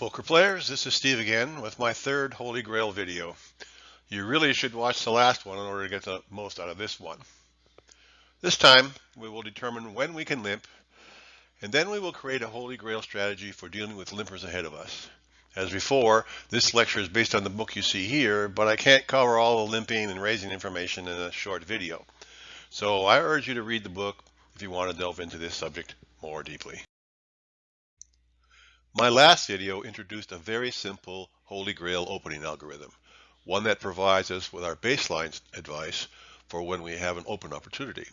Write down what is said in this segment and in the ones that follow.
Poker players, this is Steve again with my third Holy Grail video. You really should watch the last one in order to get the most out of this one. This time we will determine when we can limp, and then we will create a Holy Grail strategy for dealing with limpers ahead of us. As before, this lecture is based on the book you see here, but I can't cover all the limping and raising information in a short video. So I urge you to read the book if you want to delve into this subject more deeply. My last video introduced a very simple Holy Grail opening algorithm, one that provides us with our baseline advice for when we have an open opportunity.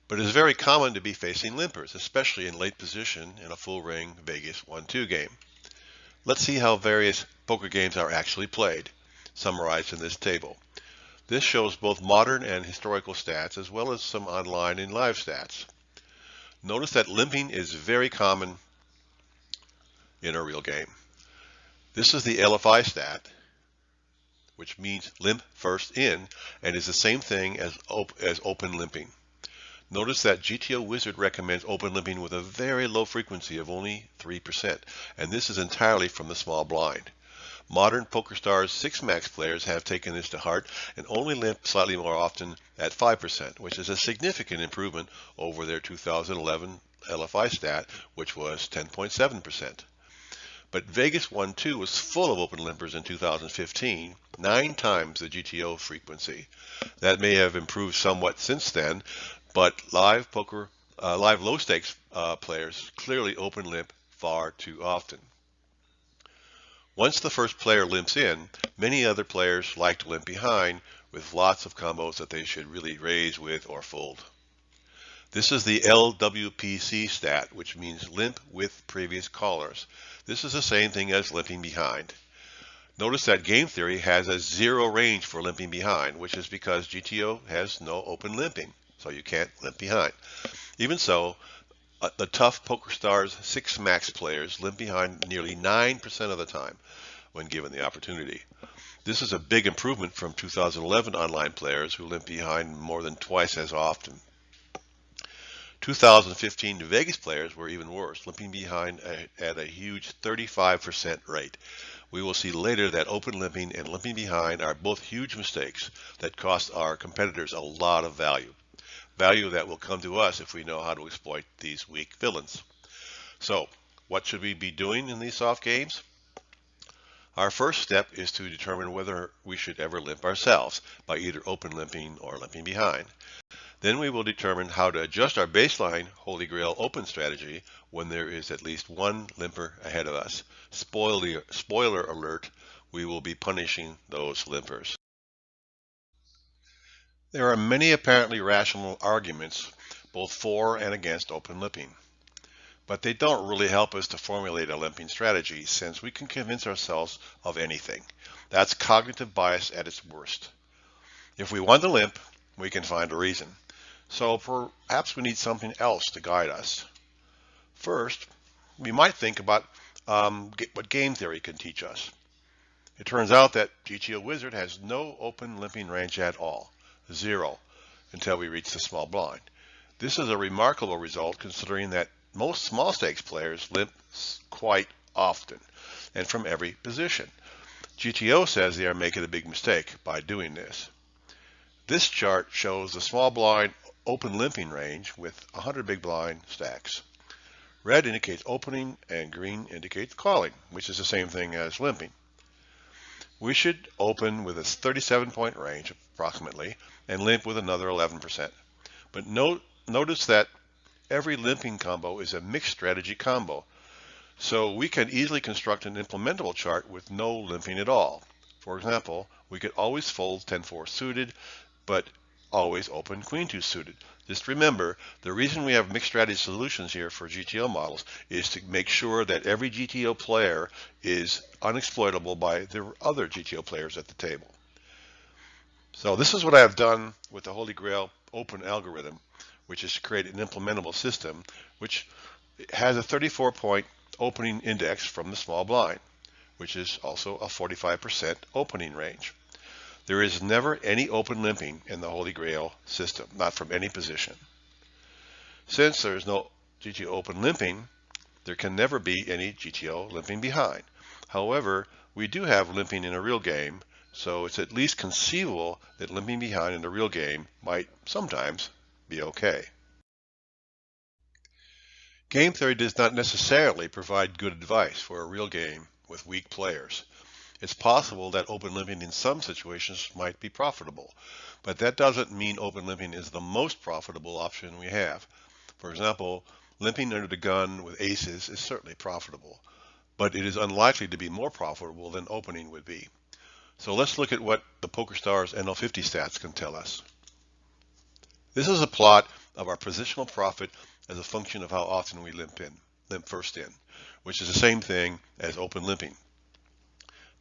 But it is very common to be facing limpers, especially in late position in a full ring Vegas 1-2 game. Let's see how various poker games are actually played, summarized in this table. This shows both modern and historical stats as well as some online and live stats. Notice that limping is very common in a real game. This is the LFI stat, which means limp first in, and is the same thing as open limping. Notice that GTO Wizard recommends open limping with a very low frequency of only 3%, and this is entirely from the small blind. Modern PokerStars 6 Max players have taken this to heart and only limp slightly more often at 5%, which is a significant improvement over their 2011 LFI stat, which was 10.7%. But Vegas 1-2 was full of open limpers in 2015, 9 times the GTO frequency. That may have improved somewhat since then, but live low stakes players clearly open limp far too often. Once the first player limps in, many other players like to limp behind with lots of combos that they should really raise with or fold. This is the LWPC stat, which means limp with previous callers. This is the same thing as limping behind. Notice that game theory has a 0 range for limping behind, which is because GTO has no open limping, so you can't limp behind. Even so, the tough PokerStars 6 Max players limp behind nearly 9% of the time when given the opportunity. This is a big improvement from 2011 online players who limp behind more than twice as often. 2015 Vegas players were even worse, limping behind at a huge 35% rate. We will see later that open limping and limping behind are both huge mistakes that cost our competitors a lot of value that will come to us if we know how to exploit these weak villains. So, what should we be doing in these soft games? Our first step is to determine whether we should ever limp ourselves by either open limping or limping behind. Then we will determine how to adjust our baseline Holy Grail open strategy when there is at least one limper ahead of us. Spoiler alert, we will be punishing those limpers. There are many apparently rational arguments both for and against open limping, but they don't really help us to formulate a limping strategy since we can convince ourselves of anything. That's cognitive bias at its worst. If we want to limp, we can find a reason. So perhaps we need something else to guide us. First, we might think about what game theory can teach us. It turns out that GTO Wizard has no open limping range at all, 0, until we reach the small blind. This is a remarkable result considering that most small stakes players limp quite often and from every position. GTO says they are making a big mistake by doing this. This chart shows the small blind open limping range with 100 big blind stacks. Red indicates opening and green indicates calling, which is the same thing as limping. We should open with a 37-point range approximately and limp with another 11%. But notice that every limping combo is a mixed strategy combo, so we can easily construct an implementable chart with no limping at all. For example, we could always fold 10-4 suited, but always open Queen-2 suited. Just remember, the reason we have mixed strategy solutions here for GTO models is to make sure that every GTO player is unexploitable by the other GTO players at the table. So this is what I have done with the Holy Grail open algorithm, which is to create an implementable system which has a 34-point opening index from the small blind, which is also a 45% opening range. There is never any open limping in the Holy Grail system, not from any position. Since there is no GTO open limping, there can never be any GTO limping behind. However, we do have limping in a real game, so it's at least conceivable that limping behind in a real game might sometimes be okay. Game theory does not necessarily provide good advice for a real game with weak players. It's possible that open limping in some situations might be profitable, but that doesn't mean open limping is the most profitable option we have. For example, limping under the gun with aces is certainly profitable, but it is unlikely to be more profitable than opening would be. So let's look at what the PokerStars NL50 stats can tell us. This is a plot of our positional profit as a function of how often we limp first in, which is the same thing as open limping.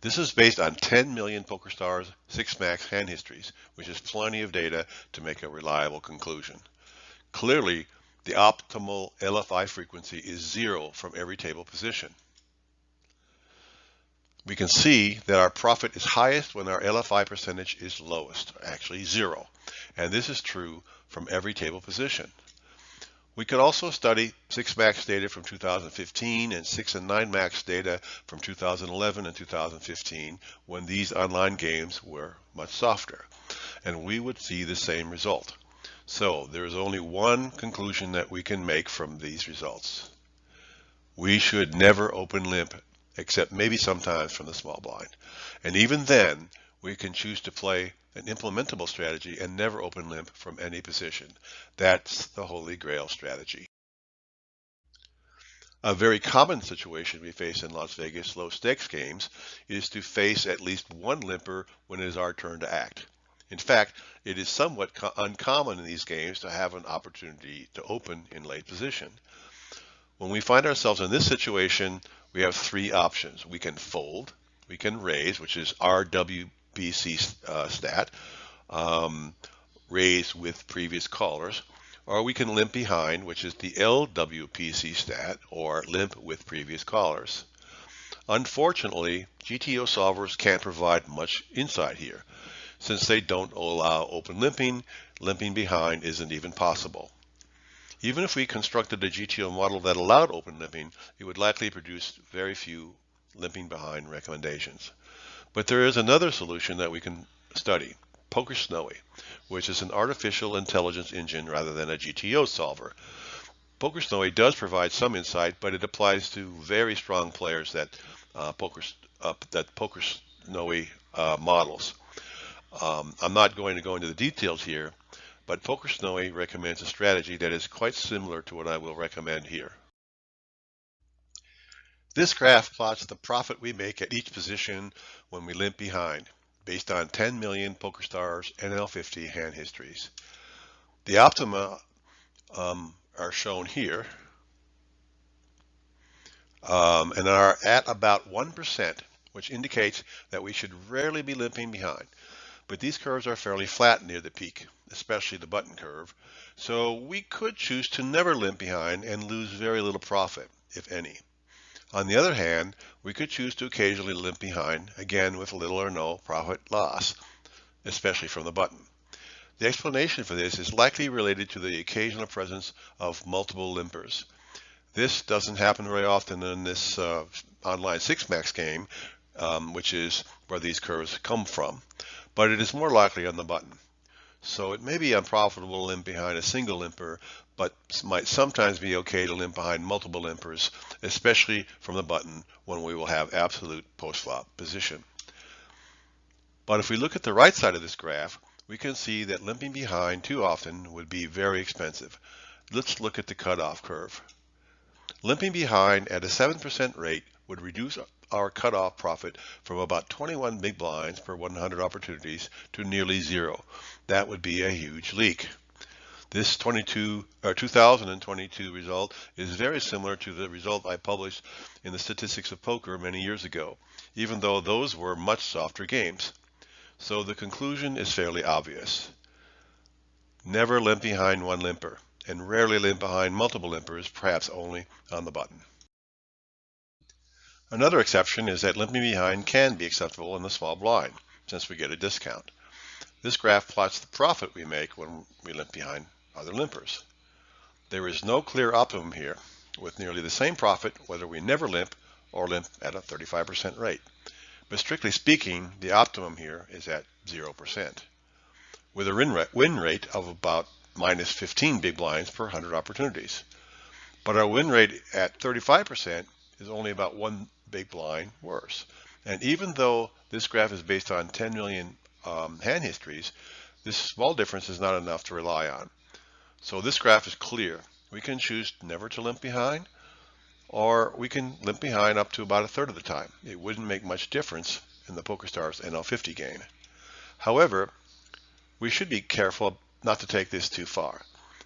This is based on 10 million PokerStars 6-max hand histories, which is plenty of data to make a reliable conclusion. Clearly, the optimal LFI frequency is 0 from every table position. We can see that our profit is highest when our LFI percentage is lowest, actually 0, and this is true from every table position. We could also study 6-max data from 2015 and 6 and 9-max data from 2011 and 2015 when these online games were much softer, and we would see the same result. So there is only one conclusion that we can make from these results. We should never open limp, except maybe sometimes from the small blind. And even then, we can choose to play an implementable strategy and never open limp from any position. That's the Holy Grail strategy. A very common situation we face in Las Vegas low stakes games is to face at least one limper when it is our turn to act. In fact, it is somewhat uncommon in these games to have an opportunity to open in late position. When we find ourselves in this situation, we have three options. We can fold, we can raise, which is RWPC stat, raise with previous callers, or we can limp behind, which is the LWPC stat, or limp with previous callers. Unfortunately, GTO solvers can't provide much insight here. Since they don't allow open limping, limping behind isn't even possible. Even if we constructed a GTO model that allowed open limping, it would likely produce very few limping behind recommendations. But there is another solution that we can study, PokerSnowy, which is an artificial intelligence engine rather than a GTO solver. PokerSnowy does provide some insight, but it applies to very strong players that PokerSnowy models. I'm not going to go into the details here, but PokerSnowy recommends a strategy that is quite similar to what I will recommend here. This graph plots the profit we make at each position when we limp behind, based on 10 million PokerStars NL50 hand histories. The optima are shown here and are at about 1%, which indicates that we should rarely be limping behind. But these curves are fairly flat near the peak, especially the button curve, so we could choose to never limp behind and lose very little profit, if any. On the other hand, we could choose to occasionally limp behind, again with little or no profit loss, especially from the button. The explanation for this is likely related to the occasional presence of multiple limpers. This doesn't happen very often in this online 6-max game, which is where these curves come from, but it is more likely on the button. So it may be unprofitable to limp behind a single limper, but might sometimes be okay to limp behind multiple limpers, especially from the button when we will have absolute post-flop position. But if we look at the right side of this graph, we can see that limping behind too often would be very expensive. Let's look at the cutoff curve. Limping behind at a 7% rate would reduce our cutoff profit from about 21 big blinds per 100 opportunities to nearly 0. That would be a huge leak. This 2022 result is very similar to the result I published in the Statistics of Poker many years ago, even though those were much softer games. So the conclusion is fairly obvious. Never limp behind one limper, and rarely limp behind multiple limpers, perhaps only on the button. Another exception is that limping behind can be acceptable in the small blind, since we get a discount. This graph plots the profit we make when we limp behind other limpers. There is no clear optimum here. with nearly the same profit whether we never limp or limp at a 35% rate. But strictly speaking, the optimum here is at 0%, with a win rate of about minus 15 big blinds per 100 opportunities. But our win rate at 35% is only about one big blind worse. And even though this graph is based on 10 million hand histories, this small difference is not enough to rely on. So this graph is clear. We can choose never to limp behind, or we can limp behind up to about a third of the time. It wouldn't make much difference in the PokerStars NL50 game. However, we should be careful not to take this too far.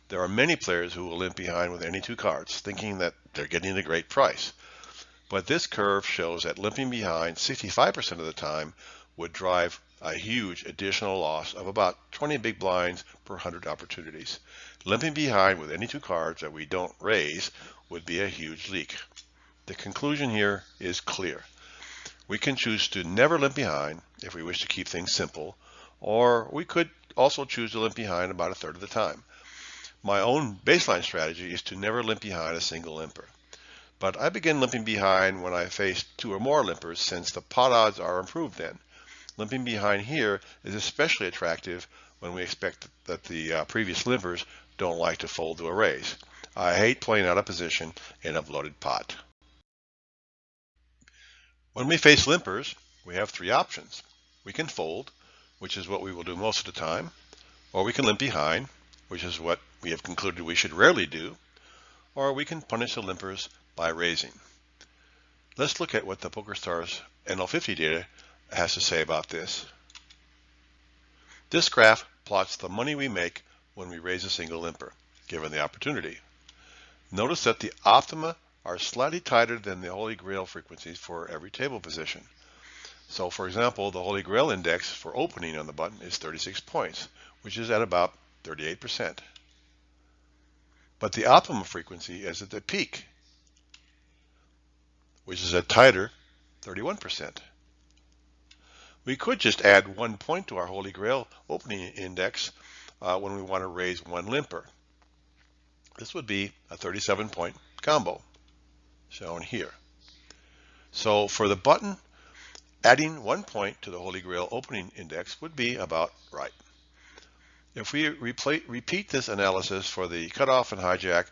There are many players who will limp behind with any two cards, thinking that they're getting a great price. But this curve shows that limping behind 65% of the time would drive a huge additional loss of about 20 big blinds per 100 opportunities. Limping behind with any two cards that we don't raise would be a huge leak. The conclusion here is clear. We can choose to never limp behind if we wish to keep things simple, or we could also choose to limp behind about a third of the time. My own baseline strategy is to never limp behind a single limper. But I begin limping behind when I face two or more limpers, since the pot odds are improved then. Limping behind here is especially attractive when we expect that the previous limpers don't like to fold to a raise. I hate playing out of position in a bloated pot. When we face limpers, we have three options. We can fold, which is what we will do most of the time, or we can limp behind, which is what we have concluded we should rarely do, or we can punish the limpers by raising. Let's look at what the PokerStars NL50 data has to say about this. This graph plots the money we make when we raise a single limper, given the opportunity. Notice that the optima are slightly tighter than the Holy Grail frequencies for every table position. So for example, the Holy Grail index for opening on the button is 36 points, which is at about 38%. But the optimum frequency is at the peak, which is a tighter 31%. We could just add 1 point to our Holy Grail opening index when we want to raise one limper. This would be a 37-point combo, shown here. So for the button, adding 1 point to the Holy Grail opening index would be about right. If we repeat this analysis for the cutoff and hijack,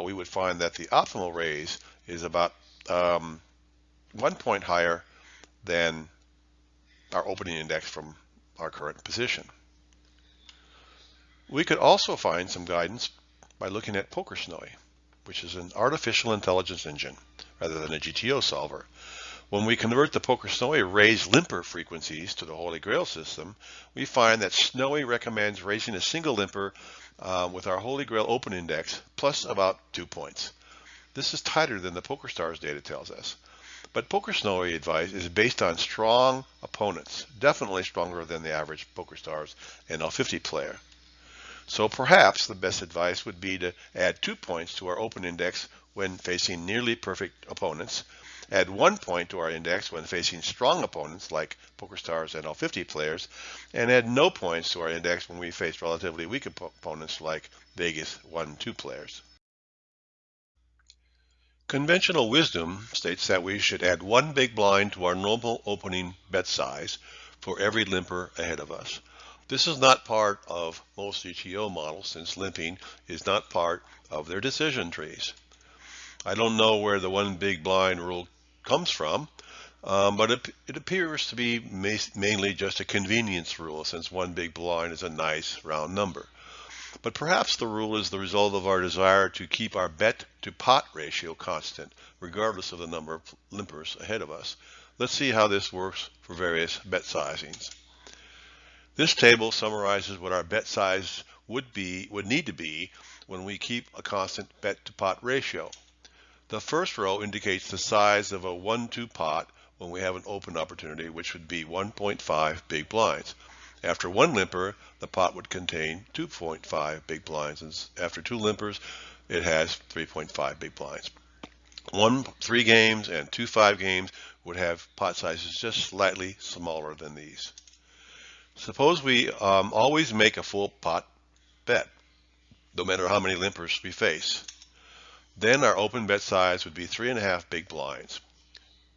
we would find that the optimal raise is about 1 point higher than our opening index from our current position. We could also find some guidance by looking at PokerSnowie, which is an artificial intelligence engine rather than a GTO solver. When we convert the PokerSnowie raise limper frequencies to the Holy Grail system, we find that Snowie recommends raising a single limper with our Holy Grail open index plus about 2 points. This is tighter than the PokerStars data tells us. But PokerSnowie advice is based on strong opponents, definitely stronger than the average PokerStars NL50 player. So perhaps the best advice would be to add 2 points to our open index when facing nearly perfect opponents, add 1 point to our index when facing strong opponents like PokerStars NL50 players, and add no points to our index when we face relatively weak opponents like Vegas 1-2 players. Conventional wisdom states that we should add 1 big blind to our normal opening bet size for every limper ahead of us. This is not part of most GTO models, since limping is not part of their decision trees. I don't know where the 1 big blind rule comes from, but it appears to be mainly just a convenience rule, since 1 big blind is a nice round number. But perhaps the rule is the result of our desire to keep our bet to pot ratio constant, regardless of the number of limpers ahead of us. Let's see how this works for various bet sizings. This table summarizes what our bet size would need to be when we keep a constant bet to pot ratio. The first row indicates the size of a 1-2 pot when we have an open opportunity, which would be 1.5 big blinds. After 1 limper, the pot would contain 2.5 big blinds, and after 2 limpers, it has 3.5 big blinds. 1 3 games and 2 5 games would have pot sizes just slightly smaller than these. Suppose we always make a full pot bet, no matter how many limpers we face. Then our open bet size would be 3.5 big blinds,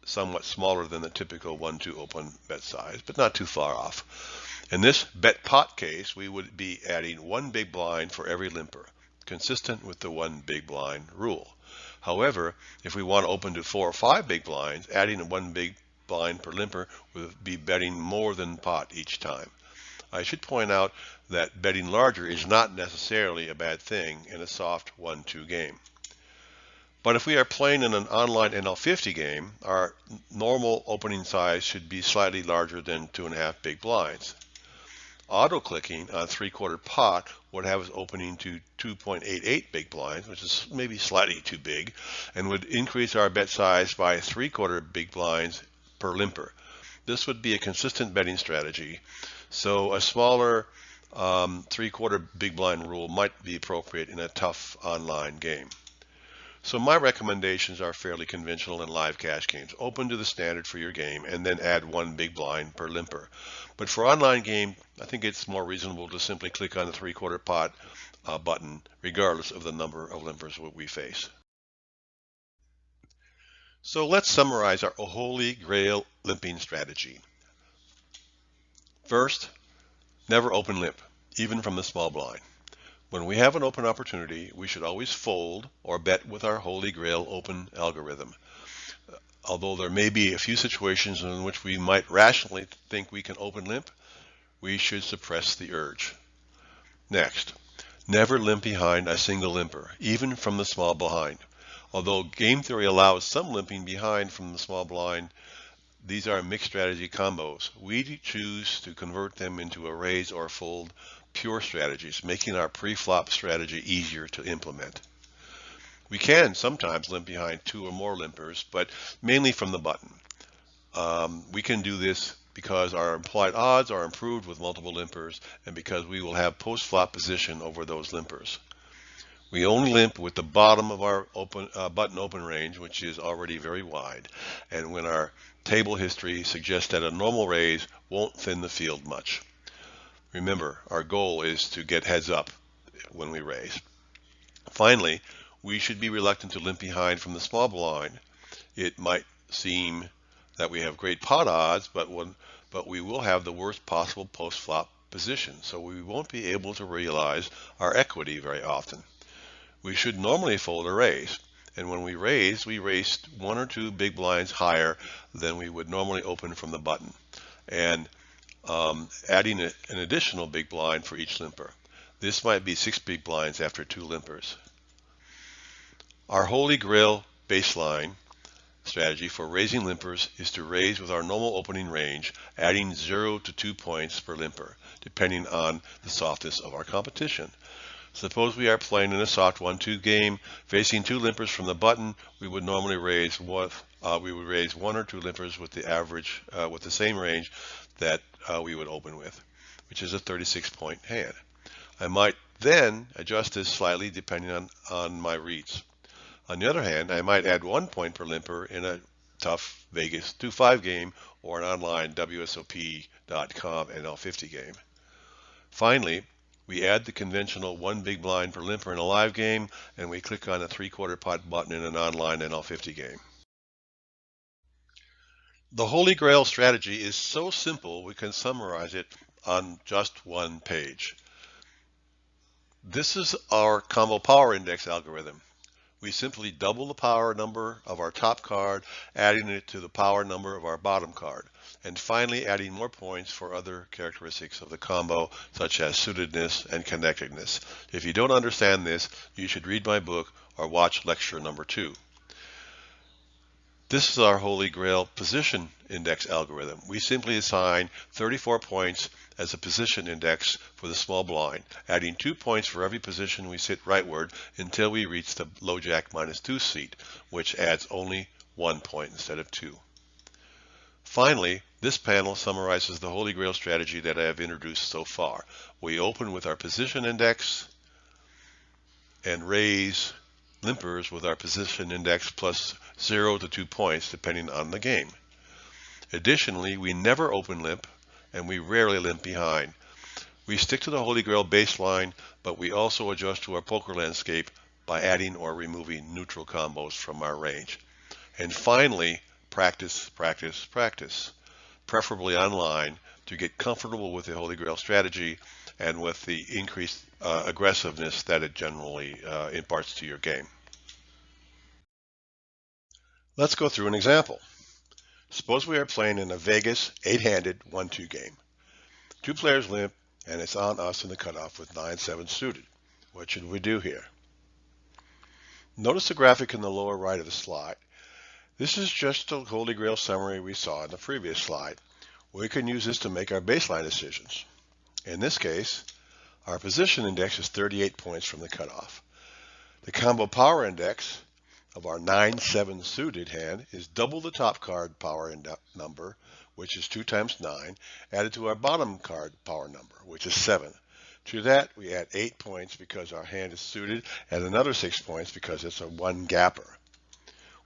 somewhat smaller than the typical 1-2 open bet size, but not too far off. In this bet pot case, we would be adding 1 big blind for every limper, consistent with the 1 big blind rule. However, if we want to open to 4 or 5 big blinds, adding 1 big blind per limper would be betting more than pot each time. I should point out that betting larger is not necessarily a bad thing in a soft 1-2 game. But if we are playing in an online NL50 game, our normal opening size should be slightly larger than 2.5 big blinds. Auto-clicking on 3/4 pot would have us opening to 2.88 big blinds, which is maybe slightly too big, and would increase our bet size by 3/4 big blinds per limper. This would be a consistent betting strategy, so a smaller 3/4 big blind rule might be appropriate in a tough online game. So my recommendations are fairly conventional in live cash games. Open to the standard for your game and then add 1 big blind per limper. But for online game, I think it's more reasonable to simply click on the 3/4 pot button regardless of the number of limpers we face. So let's summarize our Holy Grail limping strategy. First, never open limp, even from the small blind. When we have an open opportunity, we should always fold or bet with our Holy Grail open algorithm. Although there may be a few situations in which we might rationally think we can open limp, we should suppress the urge. Next, never limp behind a single limper, even from the small blind. Although game theory allows some limping behind from the small blind, these are mixed strategy combos. We choose to convert them into a raise or fold pure strategies, making our pre-flop strategy easier to implement. We can sometimes limp behind 2 or more limpers, but mainly from the button. We can do this because our implied odds are improved with multiple limpers and because we will have post-flop position over those limpers. We only limp with the bottom of our button open range, which is already very wide, and when our table history suggests that a normal raise won't thin the field much. Remember, our goal is to get heads up when we raise. Finally, we should be reluctant to limp behind from the small blind. It might seem that we have great pot odds, but we will have the worst possible post-flop position, so we won't be able to realize our equity very often. We should normally fold or raise, and when we raise 1 or 2 big blinds higher than we would normally open from the button, and adding an additional big blind for each limper. This might be 6 big blinds after 2 limpers. Our Holy Grail baseline strategy for raising limpers is to raise with our normal opening range, adding 0 to 2 points per limper, depending on the softness of our competition. Suppose we are playing in a soft 1-2 game, facing 2 limpers from the button. We would normally raise 1 or 2 limpers with the average with the same range that we would open with, which is a 36-point hand. I might then adjust this slightly depending on my reads. On the other hand, I might add 1 point per limper in a tough Vegas 2-5 game or an online WSOP.com NL50 game. Finally, we add the conventional 1 big blind per limper in a live game, and we click on the 3/4 pot button in an online NL50 game. The Holy Grail strategy is so simple we can summarize it on just 1 page. This is our combo power index algorithm. We simply double the power number of our top card, adding it to the power number of our bottom card, and finally adding more points for other characteristics of the combo, such as suitedness and connectedness. If you don't understand this, you should read my book or watch lecture number 2. This is our Holy Grail position index algorithm. We simply assign 34 points as a position index for the small blind, adding 2 points for every position we sit rightward until we reach the low jack -2 seat, which adds only 1 point instead of 2. Finally, this panel summarizes the Holy Grail strategy that I have introduced so far. We open with our position index and raise limpers with our position index plus 0 to 2 points depending on the game. Additionally, we never open limp and we rarely limp behind. We stick to the Holy Grail baseline, but we also adjust to our poker landscape by adding or removing neutral combos from our range. And finally, practice, practice, practice, preferably online, to get comfortable with the Holy Grail strategy and with the increased aggressiveness that it generally imparts to your game. Let's go through an example. Suppose we are playing in a Vegas 8-handed 1-2 game. 2 players limp, and it's on us in the cutoff with 9-7 suited. What should we do here? Notice the graphic in the lower right of the slide. This is just the Holy Grail summary we saw in the previous slide. We can use this to make our baseline decisions. In this case, our position index is 38 points from the cutoff. The combo power index of our 9-7 suited hand is double the top card power number, which is 2 times 9, added to our bottom card power number, which is 7. To that, we add 8 points because our hand is suited, and another 6 points because it's a 1-gapper.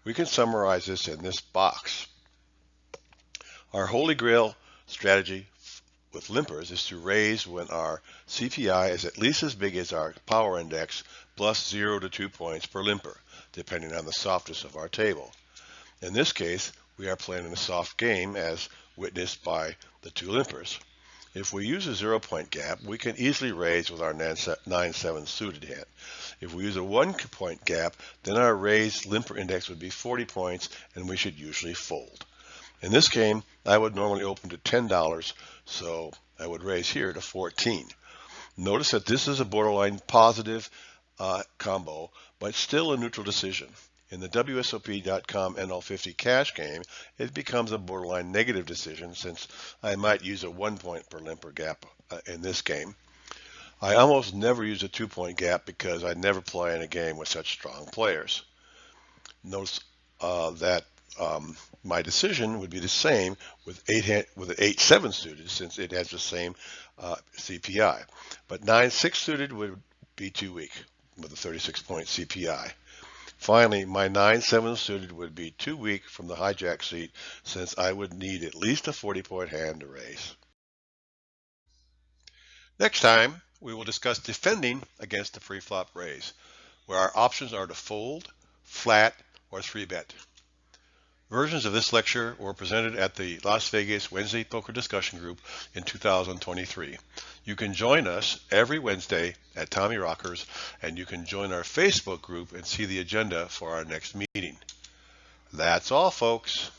We can summarize this in this box. Our Holy Grail strategy with limpers is to raise when our CPI is at least as big as our power index plus 0 to 2 points per limper, depending on the softness of our table. In this case, we are playing in a soft game as witnessed by the 2 limpers. If we use a 0-point gap, we can easily raise with our 9-7 suited hand. If we use a 1-point gap, then our raised limper index would be 40 points and we should usually fold. In this game, I would normally open to $10, so I would raise here to 14. Notice that this is a borderline positive combo, but still a neutral decision. In the WSOP.com NL50 cash game, it becomes a borderline negative decision since I might use a 1-point per limper gap in this game. I almost never use a 2-point gap because I never play in a game with such strong players. Notice that my decision would be the same with an 8-7 suited since it has the same CPI. But 9-6 suited would be too weak with a 36-point CPI. Finally, my 9-7 suited would be too weak from the hijack seat since I would need at least a 40-point hand to raise. Next time, we will discuss defending against the pre-flop raise, where our options are to fold, flat, or 3-bet. Versions of this lecture were presented at the Las Vegas Wednesday Poker Discussion Group in 2023. You can join us every Wednesday at Tommy Rockers, and you can join our Facebook group and see the agenda for our next meeting. That's all, folks.